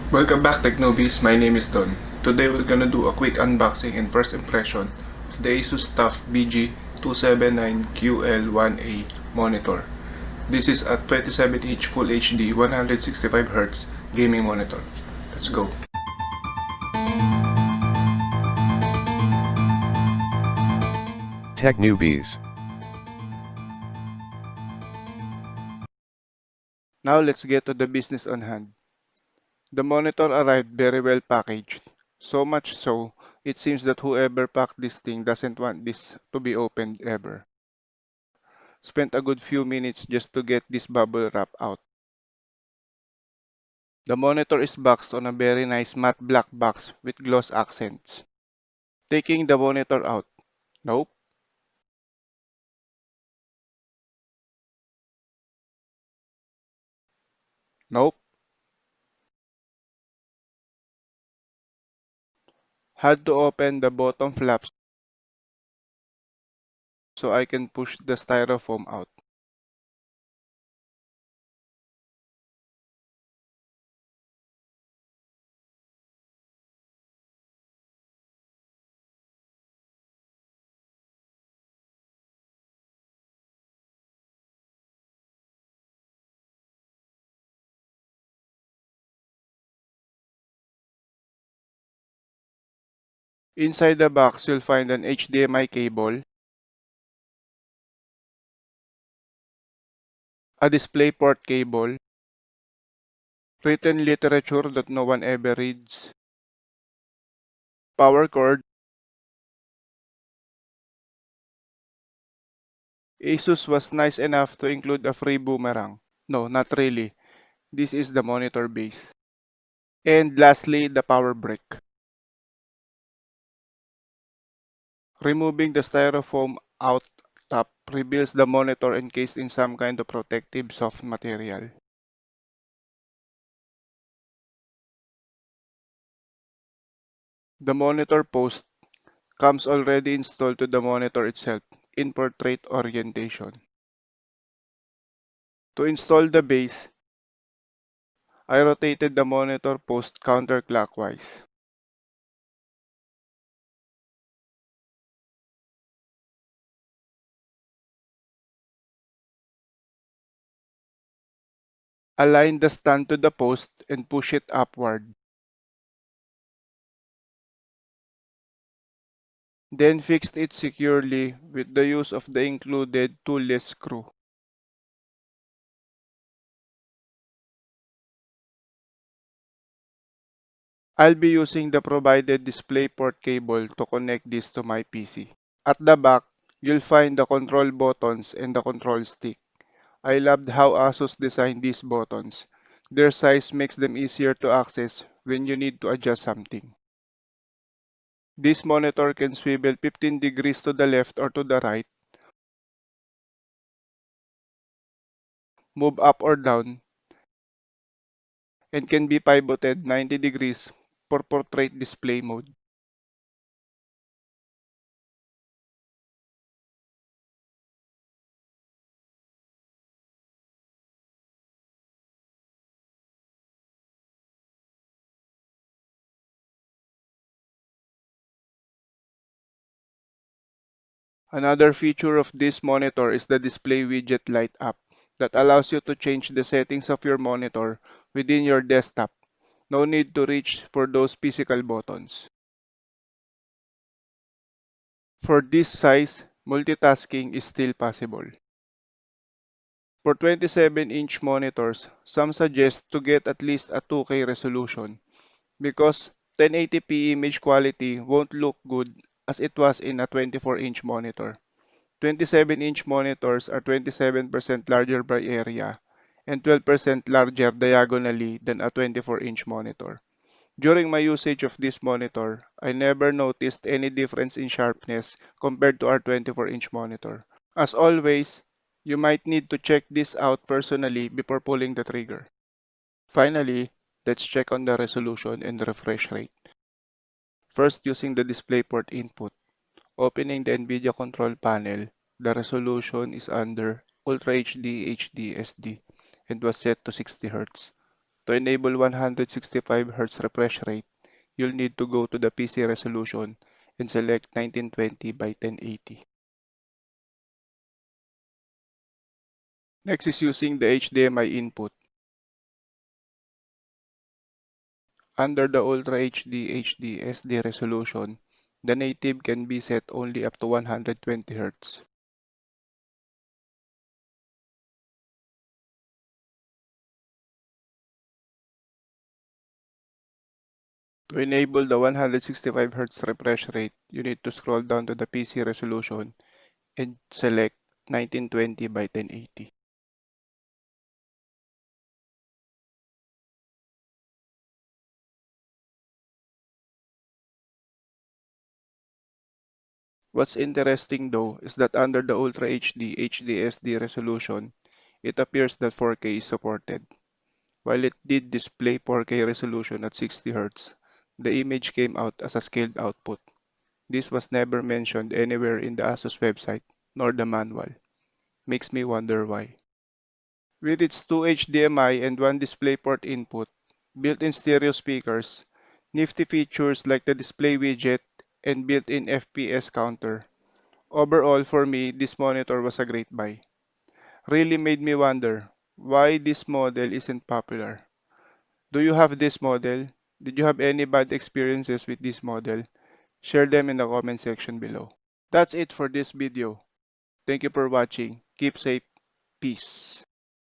Welcome back Tech Newbies, my name is Don. Today we're gonna do a quick unboxing and first impression of the Asus TUF VG279QL1A monitor. This is a 27-inch Full HD 165Hz gaming monitor. Let's go! Tech Newbies. Now let's get to the business on hand. The monitor arrived very well packaged. So much so, it seems that whoever packed this thing doesn't want this to be opened ever. Spent a good few minutes just to get this bubble wrap out. The monitor is boxed on a very nice matte black box with gloss accents. Taking the monitor out. Nope. Nope. Had to open the bottom flaps so I can push the styrofoam out. Inside the box, you'll find an HDMI cable, a DisplayPort cable, written literature that no one ever reads, power cord. Asus was nice enough to include a free boomerang. No, not really. This is the monitor base. And lastly, the power brick. Removing the styrofoam out top reveals the monitor encased in some kind of protective soft material. The monitor post comes already installed to the monitor itself in portrait orientation. To install the base, I rotated the monitor post counterclockwise. Align the stand to the post and push it upward. Then fixed it securely with the use of the included toolless screw. I'll be using the provided DisplayPort cable to connect this to my PC. At the back, you'll find the control buttons and the control stick. I loved how Asus designed these buttons. Their size makes them easier to access when you need to adjust something. This monitor can swivel 15 degrees to the left or to the right, move up or down, and can be pivoted 90 degrees for portrait display mode. Another feature of this monitor is the display widget light up that allows you to change the settings of your monitor within your desktop. No need to reach for those physical buttons. For this size, multitasking is still possible. For 27-inch monitors, some suggest to get at least a 2K resolution because 1080p image quality won't look good as it was in a 24-inch monitor. 27-inch monitors are 27% larger by area and 12% larger diagonally than a 24-inch monitor. During my usage of this monitor, I never noticed any difference in sharpness compared to our 24-inch monitor. As always, you might need to check this out personally before pulling the trigger. Finally, let's check on the resolution and refresh rate. First, using the DisplayPort input. Opening the NVIDIA control panel, the resolution is under Ultra HD HD SD and was set to 60 Hz. To enable 165Hz refresh rate, you'll need to go to the PC resolution and select 1920 by 1080. Next is using the HDMI input. Under the Ultra HD SD resolution, the native can be set only up to 120 Hz. To enable the 165Hz refresh rate, you need to scroll down to the PC resolution and select 1920 by 1080. What's interesting though is that under the Ultra HD HDSD resolution, it appears that 4K is supported. While it did display 4K resolution at 60 Hz, the image came out as a scaled output. This was never mentioned anywhere in the Asus website, nor the manual. Makes me wonder why. With its two HDMI and one DisplayPort input, built-in stereo speakers, nifty features like the display widget, and built-in FPS counter. Overall, for me, this monitor was a great buy. Really made me wonder why this model isn't popular. Do you have this model? Did you have any bad experiences with this model? Share them in the comment section below. That's it for this video. Thank you for watching. Keep safe. Peace.